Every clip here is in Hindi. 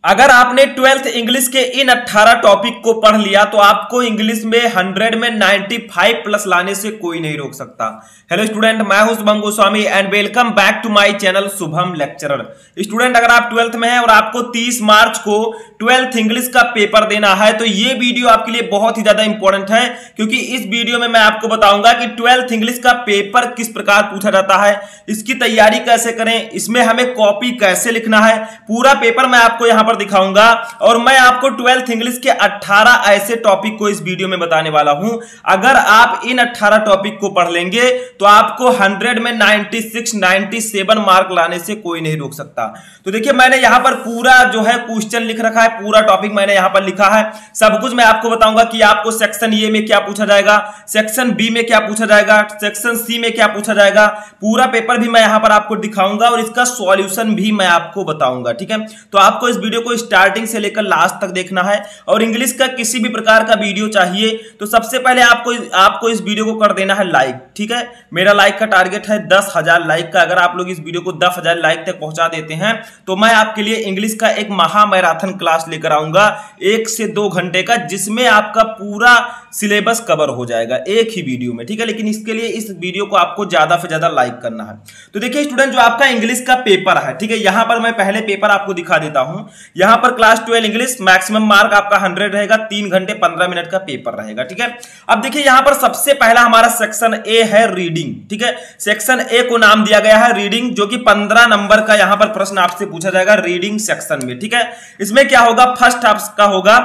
अगर आपने 12th इंग्लिश के इन 18 टॉपिक को पढ़ लिया तो आपको इंग्लिश में 100 में 95 प्लस लाने से कोई नहीं रोक सकता। हेलो स्टूडेंट, मैं हूं Shubham Goswami and welcome back to my channel Shubham lecturer. Student, अगर आप 12th में हैं और आपको 30 मार्च को 12th इंग्लिश का पेपर देना है तो ये वीडियो आपके लिए बहुत ही ज्यादा इंपॉर्टेंट है, क्योंकि इस वीडियो में मैं आपको बताऊंगा कि 12th इंग्लिश का पेपर किस प्रकार पूछा जाता है, इसकी तैयारी कैसे करें, इसमें हमें कॉपी कैसे लिखना है, पूरा पेपर मैं आपको यहां पर दिखाऊंगा। और मैं आपको 12th इंग्लिश के 18 ऐसे टॉपिक को इस वीडियो में बताने वाला हूं। अगर आप इन 18 टॉपिक को पढ़ लेंगे तो आपको 100 में 96 97 मार्क लाने से कोई नहीं रोक सकता। तो देखिए, मैंने यहां पर पूरा जो है क्वेश्चन लिख रखा है, पूरा टॉपिक मैंने यहां पर लिखा है। सब कुछ मैं आपको बताऊंगा कि आपको सेक्शन ए में क्या पूछा जाएगा, सेक्शन बी में क्या पूछा जाएगा, सेक्शन सी में क्या पूछा जाएगा। पूरा पेपर भी मैं यहां पर आपको दिखाऊंगा और इसका सॉल्यूशन भी मैं आपको बताऊंगा। ठीक है, तो आपको इस वीडियो को स्टार्टिंग से लेकर लास्ट तक देखना है। और इंग्लिश का किसी भी प्रकार का वीडियो चाहिए तो सबसे पहले आपको इस वीडियो को कर देना है लाइक। ठीक है, मेरा लाइक का टारगेट है 10,000 लाइक का। अगर आप लोग इस वीडियो को 10,000 लाइक तक पहुंचा देते हैं तो मैं आपके लिए इंग्लिश का एक महा मैराथन क्लास लेकर आऊंगा 1 से 2 घंटे का, जिसमें आपका पूरा सिलेबस कवर हो जाएगा एक ही वीडियो में। ठीक है, लेकिन इसके लिए इस वीडियो को आपको ज्यादा से ज्यादा लाइक करना है। तो देखिए स्टूडेंट, जो आपका इंग्लिश का पेपर है, ठीक है, यहां पर मैं पहले पेपर आपको दिखा देता हूं। यहां पर क्लास 12 इंग्लिश मैक्सिमम मार्क आपका 100 रहेगा, 3 घंटे 15 मिनट का पेपर रहेगा। ठीक है, अब देखिए यहां पर सबसे पहला हमारा सेक्शन ए है रीडिंग। ठीक है, सेक्शन ए को नाम दिया गया है रीडिंग, जो कि 15 नंबर का यहां पर प्रश्न आपसे पूछा जाएगा रीडिंग सेक्शन में। ठीक है, इसमें क्या होगा, फर्स्ट आपका होगा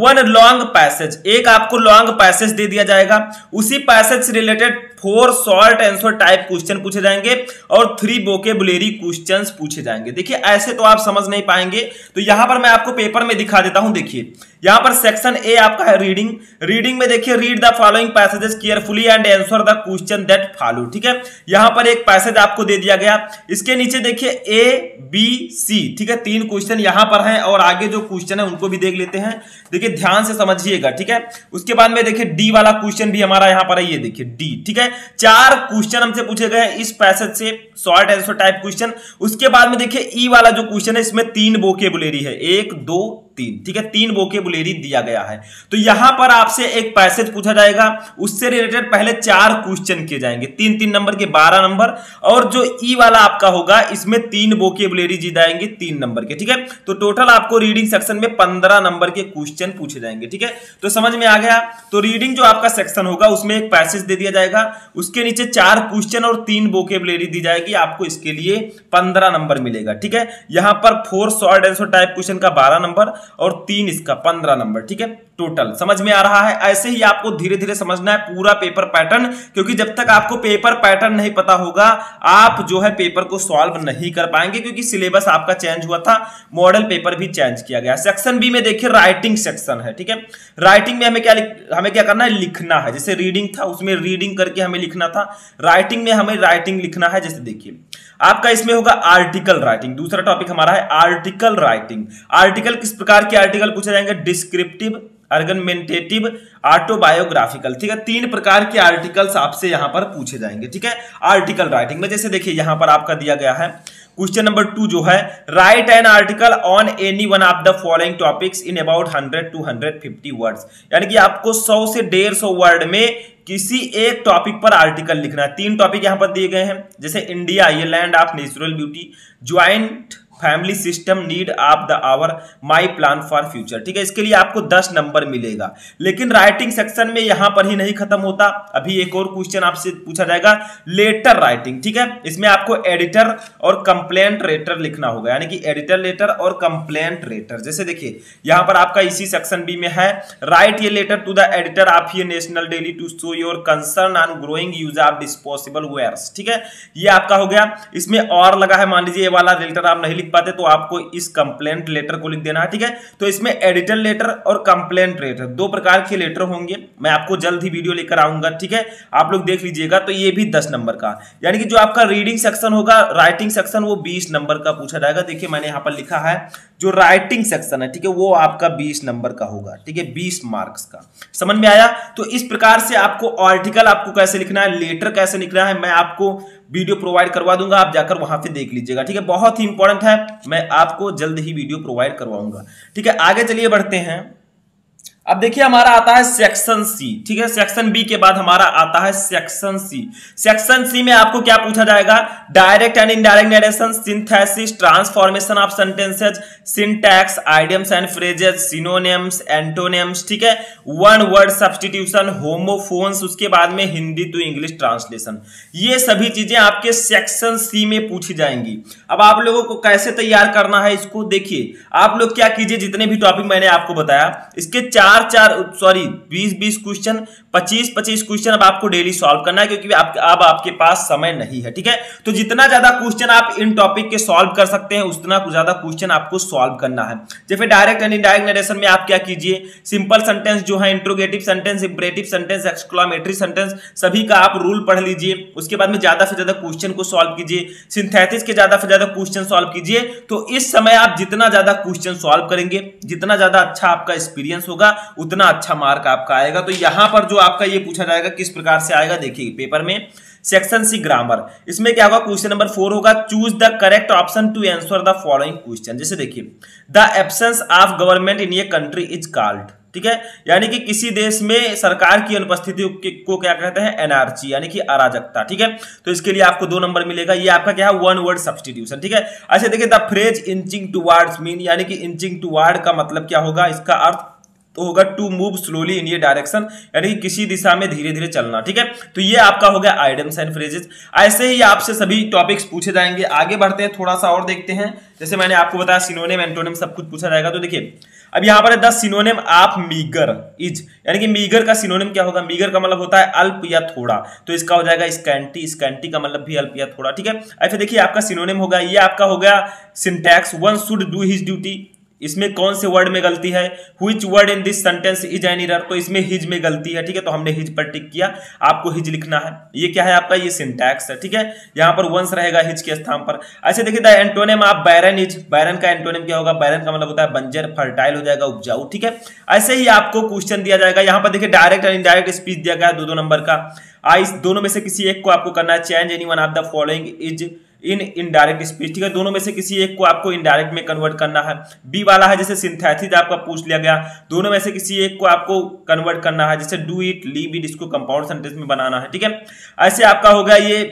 1 लॉन्ग पैसेज। एक आपको लॉन्ग पैसेज दे दिया जाएगा, उसी पैसेज से related 4 short answer type question पूछे जाएंगे और 3 वोकेबुलरी क्वेश्चंस पूछे जाएंगे। देखिए ऐसे तो आप समझ नहीं पाएंगे, तो यहां पर मैं आपको पेपर में दिखा देता हूं। देखिए यहां पर सेक्शन ए आपका है रीडिंग। रीडिंग में देखिए, read the following passages carefully and answer the question that follow. ठीक है, यहां पर एक पैसेज आपको दे दिया गया, इसके नीचे देखिए ए बी सी। ठीक है, 3 क्वेश्चन यहां पर हैं और आगे जो क्वेश्चन है उनको भी देख लेते हैं। देखिए ध्यान से समझिएगा। ठीक है, उसके बाद में देखिए डी वाला क्वेश्चन भी हमारा यहां पर है, ये देखिए डी। ठीक है, 4 क्वेश्चन हमसे पूछे गए इस पैसेज से, शॉर्ट आंसर टाइप क्वेश्चन। उसके बाद में देखिए ई वाला जो क्वेश्चन है, इसमें 3 वोकेबुलरी है, 1 2 3। ठीक है, 3 वोकेबुलरी दिया गया है। तो यहां पर आपसे एक पैसेज पूछा जाएगा, उससे रिलेटेड पहले 4 क्वेश्चन किए जाएंगे, 3-3 नंबर के 12 नंबर। और जो ई वाला आपका होगा, इसमें 3 वोकेबुलरी दी जाएंगे 3 नंबर के। ठीक है, तो टोटल आपको रीडिंग सेक्शन में 15 नंबर के क्वेश्चन पूछे जाएंगे। ठीक है, तो समझ में आ गया। तो रीडिंग जो आपका सेक्शन होगा उसमें एक पैसेज दे दिया जाएगा, उसके नीचे 4 क्वेश्चन और 3 वोकेबुलरी दी जाएगी, आपको इसके लिए 15 नंबर मिलेगा। ठीक है, यहां पर 4 शॉर्ट आंसर टाइप क्वेश्चन का 12 नंबर और 3 इसका 15 नंबर। ठीक है, टोटल समझ में आ रहा है। ऐसे ही आपको धीरे धीरे समझना है पूरा पेपर पैटर्न, क्योंकि जब तक आपको पेपर पैटर्न नहीं पता होगा आप जो है पेपर को सॉल्व नहीं कर पाएंगे, क्योंकि सिलेबस आपका चेंज हुआ था, मॉडल पेपर भी चेंज किया गया। सेक्शन बी में देखिए राइटिंग सेक्शन है। ठीक है, राइटिंग में हमें क्या करना है, लिखना है। जैसे रीडिंग था उसमें रीडिंग करके हमें लिखना था, राइटिंग में हमें राइटिंग लिखना है। जैसे देखिए आपका इसमें होगा आर्टिकल राइटिंग। दूसरा टॉपिक हमारा है आर्टिकल राइटिंग। आर्टिकल किस प्रकार के आर्टिकल पूछे जाएंगे, डिस्क्रिप्टिव, आर्गुमेंटेटिव, ऑटोबायोग्राफिकल। ठीक है, 3 प्रकार के आर्टिकल्स आपसे यहां पर पूछे जाएंगे। ठीक है, आर्टिकल राइटिंग में जैसे देखिए यहां पर आपका दिया गया है क्वेश्चन नंबर 2 जो है, right an article on any one of the following topics in about 100 to 150 words. यानी कि आपको 100 से 150 वर्ड में किसी एक टॉपिक पर आर्टिकल लिखना है। 3 टॉपिक यहां पर दिए गए हैं, जैसे इंडिया ये land of natural beauty, joint family system, need of the hour, my plan for future. ठीक है, इसके लिए आपको 10 नंबर मिलेगा। लेकिन राइटिंग सेक्शन में यहां पर ही नहीं खत्म होता, अभी एक और क्वेश्चन आपसे पूछा जाएगा, लेटर राइटिंग। ठीक है, इसमें आपको एडिटर और कंप्लेंट लेटर लिखना होगा, यानी कि एडिटर लेटर और कंप्लेंट लेटर। जैसे देखिए यहां पर आपका इसी सेक्शन बी में है, राइट ये letter to the editor of ये national daily to show your concern on growing use of disposable wares. ठीक है, ये आपका हो गया। इसमें और लगा है, मान लीजिए ये वाला लेटर आप नहीं पाते तो आपको इस कंप्लेंट लेटर को लिख देना है। ठीक है, तो इसमें एडिटर लेटर और कंप्लेंट लेटर 2 प्रकार के लेटर होंगे, मैं आपको जल्द ही वीडियो लेकर आऊंगा। ठीक है, आप लोग देख लीजिएगा। तो ये भी 10 नंबर का, यानी कि जो आपका रीडिंग सेक्शन होगा, राइटिंग सेक्शन, वो 20 नंबर का पूछा जाएगा। देखिए मैंने यहां पर लिखा है, जो राइटिंग सेक्शन है, ठीक है, वो आपका 20 नंबर का होगा। ठीक है, 20 मार्क्स का। समझ में आया। तो इस प्रकार से आपको आर्टिकल आपको कैसे लिखना है, लेटर कैसे लिखना है, मैं आपको वीडियो प्रोवाइड करवा दूंगा, आप जाकर वहां पे देख लीजिएगा, ठीक है। बहुत ही इंपॉर्टेंट है, मैं आपको जल्द ही वीडियो प्रोवाइड करवाऊंगा, ठीक है। आगे चलिए बढ़ते हैं। अब देखिए हमारा आता है सेक्शन सी, ठीक है। सेक्शन बी के बाद हमारा आता है सेक्शन सी। सेक्शन सी में आपको क्या पूछा जाएगा? Direct and indirect narration, synthesis, transformation of sentences, syntax, idioms and phrases, synonyms, antonyms, ठीक है। वन वर्ड सब्स्टिट्यूशन, होमोफोन्स, उसके बाद में हिंदी टू इंग्लिश ट्रांसलेशन। ये सभी चीजें आपके सेक्शन सी में पूछी जाएंगी। अब आप लोगों को कैसे तैयार करना है इसको देखिए। आप लोग क्या कीजिए, जितने भी टॉपिक मैंने आपको बताया इसके 20-20 क्वेश्चन, 25-25 क्वेश्चन अब आपको डेली सॉल्व करना है, क्योंकि अब आपके पास समय नहीं है, ठीक है। तो जितना ज्यादा क्वेश्चन आप इन टॉपिक के सॉल्व कर सकते हैं उतना ज्यादा क्वेश्चन आपको सॉल्व करना है। जैसे डायरेक्ट एंड इनडायरेक्ट नरेशन में आप क्या कीजिए, सिंपल सेंटेंस जो है, interrogative sentence, imperative sentence, exclamatory sentence, सभी का आप रूल पढ़ लीजिए। उसके बाद में ज्यादा से ज्यादा क्वेश्चन को सॉल्व कीजिए, सिंथेसिस के ज्यादा से ज्यादा क्वेश्चन सॉल्व कीजिए। तो इस समय आप जितना ज्यादा क्वेश्चन सॉल्व करेंगे, जितना ज्यादा अच्छा आपका एक्सपीरियंस होगा, उतना अच्छा मार्क आपका आएगा। तो यहां पर जो आपका ये पूछा जाएगा किस प्रकार से आएगा देखिए पेपर में। सेक्शन सी ग्रामर, इसमें क्या होगा, क्वेश्चन नंबर 4 होगा, choose the correct option to answer the following question. जैसे देखिए, the absence of government in a country is called, ठीक है। यानी कि किसी देश में सरकार की अनुपस्थिति को क्या कहते हैं, एनार्ची, यानी कि अराजकता, ठीक है। तो इसके लिए आपको 2 नंबर मिलेगा। ये आपका क्या है, वन वर्ड सब्स्टिट्यूशन, ठीक है। ऐसे देखिए, the phrase inching towards mean, यानी कि इंचिंग टुवर्ड का मतलब क्या होगा, इसका अर्थ तो होगा टू मूव स्लोली इन ये डायरेक्शन, यानी कि किसी दिशा में धीरे धीरे चलना, ठीक है। तो ये आपका हो गया आइडियम्स एंड फ्रेजेस। ऐसे ही आपसे सभी टॉपिक्स पूछे जाएंगे। आगे बढ़ते हैं, थोड़ा सा और देखते हैं। जैसे मैंने आपको बताया सिनोनिम, एंटोनिम सब कुछ पूछा जाएगा। तो देखिए अब यहाँ पर है the synonym of meagre is, यानी कि मीगर का सिनोनिम क्या होगा? मीगर का मतलब होता है अल्प या थोड़ा, तो इसका हो जाएगा स्कैंटी। स्कैंटी का मतलब भी अल्प या थोड़ा, ठीक है। ऐसे देखिए आपका सिनोनिम होगा, ये आपका हो गया syntax, one should do his duty. इसमें कौन से वर्ड में गलती है? Which word in this sentence is an error, तो इसमें हिज में गलती है, ठीक है। तो हमने हिज पर टिक किया, आपको हिज लिखना है। ये क्या है आपका? ये सिंटैक्स है, ठीक है। यहाँ पर वंस रहेगा हिज के स्थान पर। ऐसे देखिए the antonym of barren is, barren का एंटोनिम क्या होगा? बैरन का मतलब होता है बंजर, फर्टाइल हो जाएगा, उपजाऊ, ठीक है। ऐसे ही आपको क्वेश्चन दिया जाएगा। यहाँ पर देखिए डायरेक्ट और इनडायरेक्ट स्पीच दिया गया है 2-2 नंबर का। इस दोनों में से किसी एक को आपको करना है। Change any one of the following is in indirect speech, ठीक है। दोनों में से किसी एक को आपको इनडायरेक्ट में कन्वर्ट करना है। बी वाला है जैसे सिंथेसिस आपका पूछ लिया गया, दोनों में से किसी एक को आपको कन्वर्ट करना है, जैसे डू इट, लीव इट, इसको कंपाउंड सेंटेंस में बनाना है, ठीक है। ऐसे आपका हो गया ये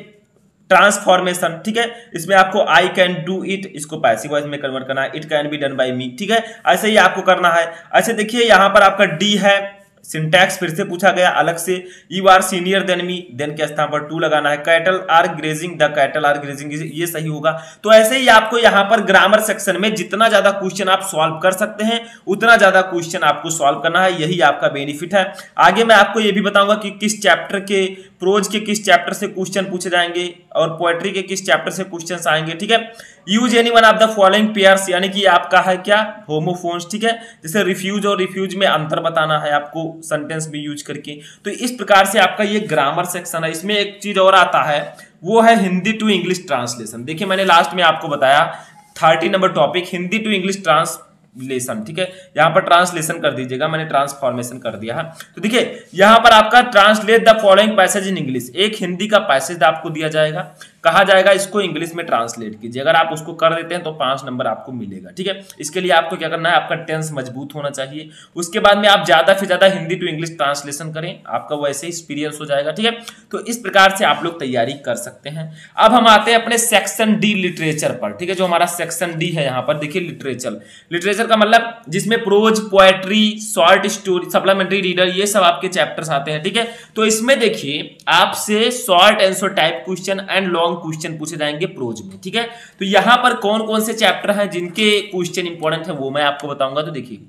ट्रांसफॉर्मेशन, ठीक है। इसमें आपको आई कैन डू इट, इसको पैसिव वॉइस में कन्वर्ट करना है, it can be done by me, ठीक है। ऐसे ही आपको करना है। ऐसे देखिए यहाँ पर आपका डी है, सिंटैक्स फिर से पूछा गया अलग से। You are senior then me, then के स्थान पर टू लगाना है। Cattle are grazing, the cattle are grazing, ये सही होगा। तो ऐसे ही आपको यहाँ पर ग्रामर सेक्शन में जितना ज्यादा क्वेश्चन आप सॉल्व कर सकते हैं उतना ज्यादा क्वेश्चन आपको सॉल्व करना है, यही आपका बेनिफिट है। आगे मैं आपको ये भी बताऊंगा कि किस चैप्टर के, प्रोज के किस चैप्टर से क्वेश्चन पूछे जाएंगे और पोएट्री के किस चैप्टर से क्वेश्चन आएंगे, ठीक है। Use any one of the following pairs, यानी कि आपका है क्या, होमोफोन्स, ठीक है। जैसे रिफ्यूज और रिफ्यूज में अंतर बताना है आपको सेंटेंस में यूज करके। तो इस प्रकार से आपका ये ग्रामर सेक्शन है। इसमें एक चीज और आता है, वो है हिंदी टू इंग्लिश ट्रांसलेशन। देखिए मैंने लास्ट में आपको बताया 30 नंबर topic Hindi to English translation, ठीक है। यहाँ पर ट्रांसलेशन कर दीजिएगा, मैंने ट्रांसफॉर्मेशन कर दिया है। तो देखिए यहाँ पर आपका translate the following passage in English, एक हिंदी का पैसेज आपको दिया जाएगा, कहा जाएगा इसको इंग्लिश में ट्रांसलेट कीजिए। अगर आप उसको कर देते हैं तो 5 नंबर आपको मिलेगा, ठीक है। इसके लिए आपको क्या करना है, आपका टेंस मजबूत होना चाहिए। उसके बाद में आप ज्यादा से ज्यादा हिंदी टू इंग्लिश ट्रांसलेशन करें, आपका वैसे ही एक्सपीरियंस हो जाएगा, ठीक है। तो इस प्रकार से आप लोग तैयारी कर सकते हैं। अब हम आते हैं अपने सेक्शन डी लिटरेचर पर, ठीक है। जो हमारा सेक्शन डी है यहाँ पर देखिए लिटरेचर, लिटरेचर का मतलब जिसमें prose, poetry, short story, supplementary reader, ये सब आपके चैप्टर्स आते हैं, ठीक है। तो इसमें देखिए आपसे short answer type question and long question पूछे जाएंगे प्रोज में, ठीक है। तो यहां पर कौन कौन से चैप्टर हैं जिनके क्वेश्चन इंपॉर्टेंट है वो मैं आपको बताऊंगा। तो देखिए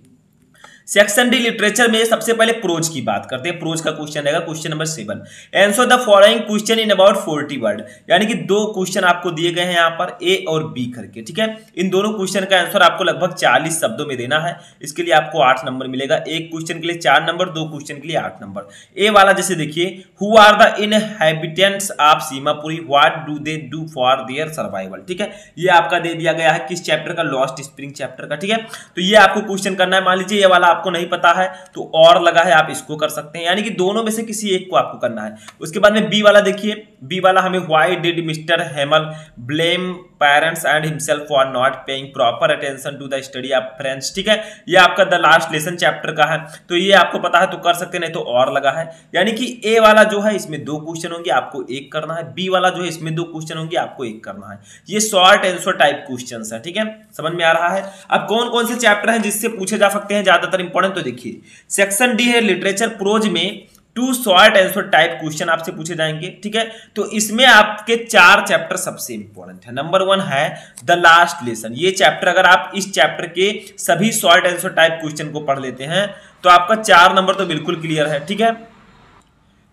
सेक्शन डी लिटरेचर में सबसे पहले प्रोज की बात करते हैं। प्रोज का क्वेश्चन रहेगा question number 7, answer the following question in about 40 word, यानी कि 2 क्वेश्चन आपको दिए गए हैं यहाँ पर ए और बी करके, ठीक है। इन दोनों क्वेश्चन का आंसर आपको लगभग 40 शब्दों में देना है। इसके लिए आपको 8 नंबर मिलेगा, एक क्वेश्चन के लिए 4 नंबर, 2 क्वेश्चन के लिए 8 नंबर। ए वाला जैसे देखिए, who are the inhabitants of Seemapuri, what do they do for their survival, ठीक है। ये आपका दे दिया गया है किस चैप्टर का, लॉस्ट स्प्रिंग चैप्टर का, ठीक है। तो ये आपको क्वेश्चन करना है। मान लीजिए ये वाला आपको नहीं पता है तो और लगा है आप इसको कर सकते हैं, यानी कि दोनों में से किसी एक को आपको करना है। उसके बाद में बी वाला देखिए, बी वाला हमें why did mister Hamel blame parents and himself for not paying proper attention to the study of French, ठीक है, ये आपका द लास्ट लेसन चैप्टर का है, तो ये आपको पता है तो कर सकते, नहीं तो और लगा है। यानी कि ए वाला जो है इसमें 2 क्वेश्चन होंगे, आपको एक करना है, बी वाला जो है इसमें 2 क्वेश्चन होंगे, आपको एक करना है। ये शॉर्ट आंसर टाइप क्वेश्चंस है, ठीक है, समझ में आ रहा है। अब कौन कौन से चैप्टर हैं जिससे पूछे जा सकते हैं ज्यादातर इंपॉर्टेंट, तो देखिए सेक्शन डी है लिटरेचर प्रोज में 2 शॉर्ट आंसर टाइप क्वेश्चन आपसे पूछे जाएंगे, ठीक है। तो इसमें आपके 4 चैप्टर सबसे इंपॉर्टेंट है। नंबर 1 है द लास्ट लेसन, ये चैप्टर अगर आप इस चैप्टर के सभी शॉर्ट आंसर टाइप क्वेश्चन को पढ़ लेते हैं तो आपका 4 नंबर तो बिल्कुल क्लियर है, ठीक है।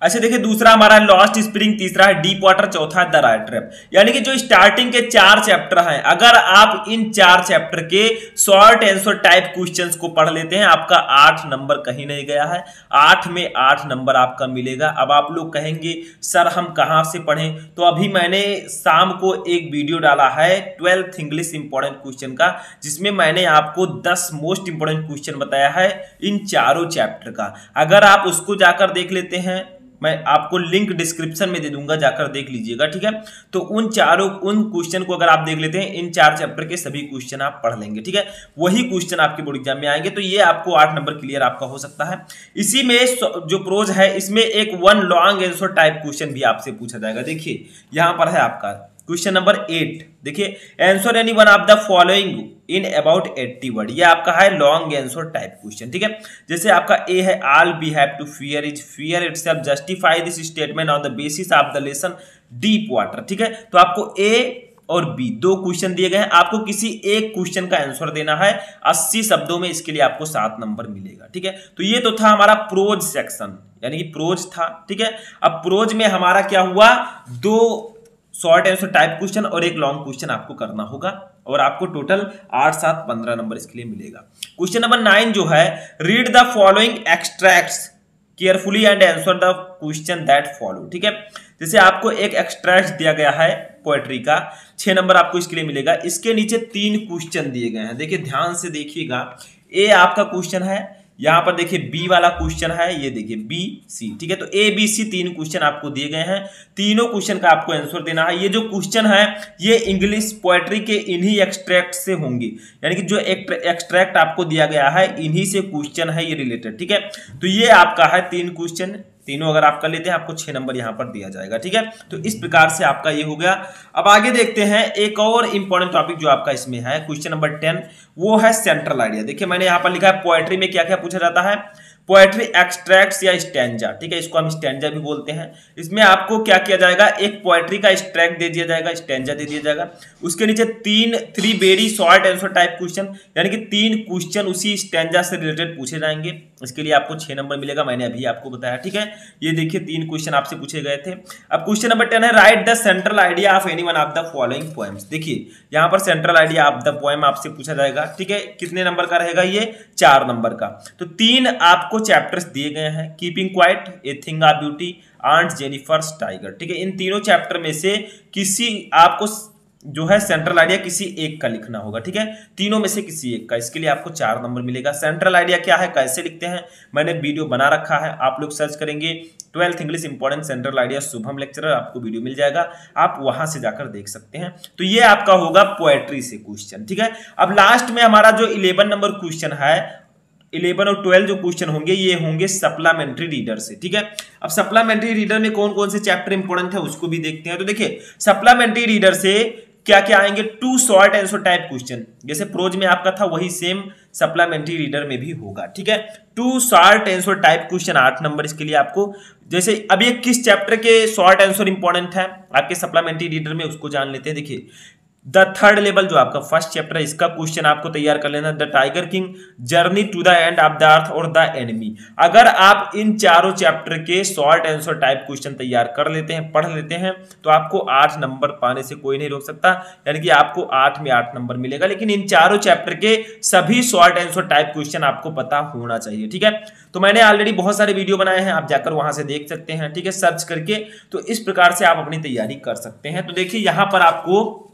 अच्छा देखिए, दूसरा हमारा लॉस्ट स्प्रिंग, तीसरा है डीप वाटर, चौथा है द राइट ट्रैप। यानी कि जो स्टार्टिंग के 4 चैप्टर हैं, अगर आप इन 4 चैप्टर के शॉर्ट आंसर टाइप क्वेश्चंस को पढ़ लेते हैं, आपका 8 नंबर कहीं नहीं गया है, 8 में 8 नंबर आपका मिलेगा। अब आप लोग कहेंगे सर हम कहां से पढ़ें, तो अभी मैंने शाम को एक वीडियो डाला है 12th इंग्लिश इंपॉर्टेंट क्वेश्चन का, जिसमें मैंने आपको 10 मोस्ट इंपॉर्टेंट क्वेश्चन बताया है इन चारों चैप्टर का। अगर आप उसको जाकर देख लेते हैं, मैं आपको लिंक डिस्क्रिप्शन में दे दूंगा, जाकर देख लीजिएगा, ठीक है। तो उन क्वेश्चन को अगर आप देख लेते हैं, इन 4 चैप्टर के सभी क्वेश्चन आप पढ़ लेंगे, ठीक है, वही क्वेश्चन आपके बोर्ड एग्जाम में आएंगे, तो ये आपको 8 नंबर क्लियर आपका हो सकता है। इसी में जो प्रोज है इसमें एक 1 लॉन्ग आंसर टाइप क्वेश्चन भी आपसे पूछा जाएगा। देखिए यहां पर है आपका क्वेश्चन नंबर 8, देखिए answer any one of the following in about 80 word, ये आपका है लॉन्ग आंसर टाइप क्वेश्चन, ठीक है। जैसे आपका ए है all we have to fear is fear itself, justify this statement on the basis of the lesson deep water, ठीक है। तो आपको ए और बी 2 क्वेश्चन दिए गए हैं, आपको किसी एक क्वेश्चन का आंसर देना है 80 शब्दों में, इसके लिए आपको 7 नंबर मिलेगा, ठीक है। तो ये तो था हमारा प्रोज सेक्शन, यानी कि प्रोज था, ठीक है। अब प्रोज में हमारा क्या हुआ, 2 शॉर्ट आंसर टाइप क्वेश्चन और एक लॉन्ग क्वेश्चन आपको करना होगा, और आपको टोटल 8 7 15 नंबर इसके लिए मिलेगा। क्वेश्चन नंबर 9 जो है, read the following extracts carefully and answer the question that follow, ठीक है। जैसे आपको एक एक्सट्रैक्ट दिया गया है पोएट्री का, 6 नंबर आपको इसके लिए मिलेगा। इसके नीचे 3 क्वेश्चन दिए गए हैं, देखिए ध्यान से देखिएगा। ए आपका क्वेश्चन है, यहां पर देखिए बी वाला क्वेश्चन है, ये देखिए बी सी, ठीक है। तो ए बी सी 3 क्वेश्चन आपको दिए गए हैं, तीनों क्वेश्चन का आपको आंसर देना है। ये जो क्वेश्चन है ये इंग्लिश पोएट्री के इन्हीं एक्सट्रैक्ट से होंगे, यानी कि जो एक्सट्रैक्ट आपको दिया गया है इन्हीं से क्वेश्चन है ये रिलेटेड, ठीक है। तो ये आपका है 3 क्वेश्चन, तीनों अगर आप कर लेते हैं आपको 6 नंबर यहां पर दिया जाएगा, ठीक है। तो इस प्रकार से आपका ये हो गया। अब आगे देखते हैं एक और इंपॉर्टेंट टॉपिक जो आपका इसमें है, क्वेश्चन नंबर 10, वो है सेंट्रल आइडिया। देखिए मैंने यहां पर लिखा है पोएट्री में क्या क्या पूछा जाता है, पोएट्री एक्सट्रैक्ट्स या स्टैंजा, ठीक है, इसको हम स्टैंजा भी बोलते हैं। इसमें आपको क्या किया जाएगा, एक पोएट्री का एक्सट्रैक्ट दे दिया जाएगा, स्टैंजा दे दिया जाएगा, उसके नीचे 3 very short answer type question, यानी कि 3 क्वेश्चन उसी स्टैंजा से रिलेटेड पूछे जाएंगे, इसके लिए आपको 6 नंबर मिलेगा, मैंने अभी आपको बताया, ठीक है। ये देखिए 3 क्वेश्चन आपसे पूछे गए थे। अब क्वेश्चन नंबर 10 है, right the central idea of any one of the following poems. देखिए यहाँ पर central idea of the poem आपसे पूछा जाएगा, ठीक है। कितने नंबर का रहेगा, ये 4 नंबर का। तो 3 आपको चैप्टर्स दिए गए हैं, keeping quiet, a thing of beauty, aunt Jennifer's tiger, ठीक है। इन तीनों चैप्टर में से किसी आपको जो है सेंट्रल आइडिया किसी एक का लिखना होगा, ठीक है, तीनों में से किसी एक का, इसके लिए आपको 4 नंबर मिलेगा। सेंट्रल आइडिया क्या है, कैसे लिखते हैं, मैंने वीडियो बना रखा है, आप लोग सर्च करेंगे 12th English important central idea Shubham lecturer, आपको वीडियो मिल जाएगा, आप वहां से जाकर देख सकते हैं। तो ये आपका होगा पोएट्री से क्वेश्चन, ठीक है। अब लास्ट में हमारा जो 11 नंबर क्वेश्चन है, 11 और 12 जो क्वेश्चन होंगे ये होंगे सप्लीमेंट्री रीडर से, ठीक है। अब सप्लीमेंट्री रीडर में कौन कौन से चैप्टर इंपॉर्टेंट है उसको भी देखते हैं। तो देखिए सप्लीमेंट्री रीडर से क्या क्या आएंगे, 2 शॉर्ट आंसर टाइप क्वेश्चन, जैसे प्रोज में आपका था वही सेम सप्लीमेंट्री रीडर में भी होगा, ठीक है। 2 short answer type question, 8 number इसके लिए आपको। जैसे अब ये किस चैप्टर के शॉर्ट आंसर इंपॉर्टेंट है आपके सप्लीमेंट्री रीडर में, उसको जान लेते हैं। देखिए द थर्ड लेवल जो आपका फर्स्ट चैप्टर है, इसका क्वेश्चन आपको तैयार कर लेना, the tiger king, journey to the end of the earth और द एनिमी। अगर आप इन चारों चैप्टर के शॉर्ट आंसर टाइप क्वेश्चन तैयार कर लेते हैं, पढ़ लेते हैं, तो आपको 8 नंबर पाने से कोई नहीं रोक सकता, यानी कि आपको 8 में 8 नंबर मिलेगा। लेकिन इन चारों चैप्टर के सभी शॉर्ट आंसर टाइप क्वेश्चन आपको पता होना चाहिए, ठीक है। तो मैंने ऑलरेडी बहुत सारे वीडियो बनाए हैं, आप जाकर वहां से देख सकते हैं, ठीक है, सर्च करके। तो इस प्रकार से आप अपनी तैयारी कर सकते हैं। तो देखिए यहां पर आपको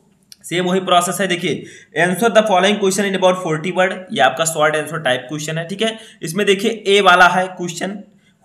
सेम वही प्रोसेस है। देखिए answer the following question in about 40 word, ये आपका शॉर्ट आंसर टाइप क्वेश्चन है, ठीक है। इसमें देखिए ए वाला है question,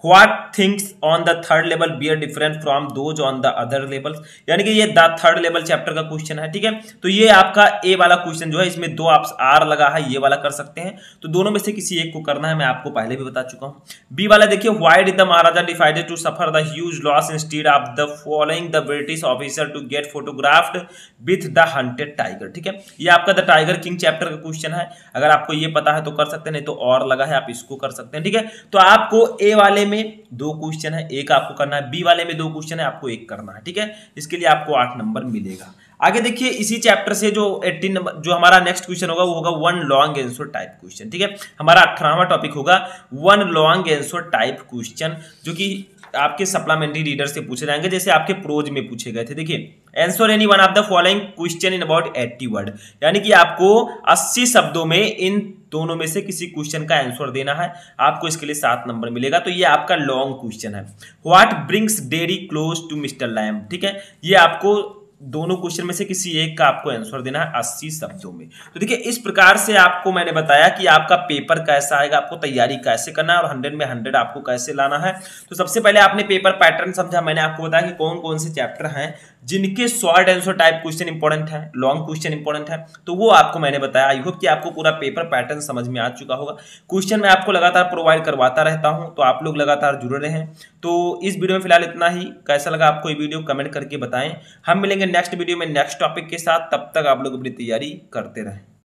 what things on the third level bear different from those on the other level, यानी कि ये द थर्ड लेवल चैप्टर का क्वेश्चन है, ठीक है। तो ये आपका ए वाला क्वेश्चन जो है इसमें दो आप आर लगा है, ये वाला कर सकते हैं, तो दोनों में से किसी एक को करना है, मैं आपको पहले भी बता चुका हूं। बी वाला देखिए why did the maharaja decided to suffer the huge loss instead of the following the British officer to get photographed with the hunted tiger, ठीक है। ये आपका द टाइगर किंग चैप्टर का क्वेश्चन है, अगर आपको ये पता है तो कर सकते हैं, नहीं तो और लगा है आप इसको कर सकते हैं, ठीक है। तो आपको ए वाले में 2 क्वेश्चन है, एक आपको करना है, बी वाले में 2 क्वेश्चन है, आपको एक करना है, ठीक है। इसके लिए आपको 8 नंबर मिलेगा। आगे देखिए इसी चैप्टर से जो 18 नंबर जो हमारा नेक्स्ट क्वेश्चन होगा वो होगा 1 लॉन्ग आंसर टाइप क्वेश्चन, ठीक है। हमारा 18वां टॉपिक होगा 1 लॉन्ग आंसर टाइप क्वेश्चन, जो कि आपके सप्लीमेंट्री रीडर से पूछे जाएंगे, जैसे आपके प्रोज में पूछे गए थे। देखिए answer any one of the following question in about 80 word, यानी कि आपको 80 शब्दों में इन दोनों में से किसी क्वेश्चन का आंसर देना है, आपको इसके लिए 7 नंबर मिलेगा। तो ये आपका लॉन्ग क्वेश्चन है। What brings Derry close to mister Lamb, ठीक है। ये आपको दोनों क्वेश्चन में से किसी एक का आपको आंसर देना है 80 शब्दों में। तो देखिए इस प्रकार से आपको मैंने बताया कि आपका पेपर कैसा आएगा, आपको तैयारी कैसे करना है और 100 में 100 आपको कैसे लाना है। तो सबसे पहले आपने पेपर पैटर्न समझा, मैंने आपको बताया कि कौन कौन से चैप्टर हैं जिनके short answer type question important है, लॉन्ग क्वेश्चन इंपॉर्टेंट है, तो वो आपको मैंने बताया। आई होप कि आपको पूरा पेपर पैटर्न समझ में आ चुका होगा। क्वेश्चन मैं आपको लगातार प्रोवाइड करवाता रहता हूं, तो आप लोग लगातार जुड़े रहें। तो इस वीडियो में फिलहाल इतना ही। कैसा लगा आपको ये वीडियो कमेंट करके बताएं। हम मिलेंगे नेक्स्ट वीडियो में नेक्स्ट टॉपिक के साथ, तब तक आप लोग अपनी तैयारी करते रहें।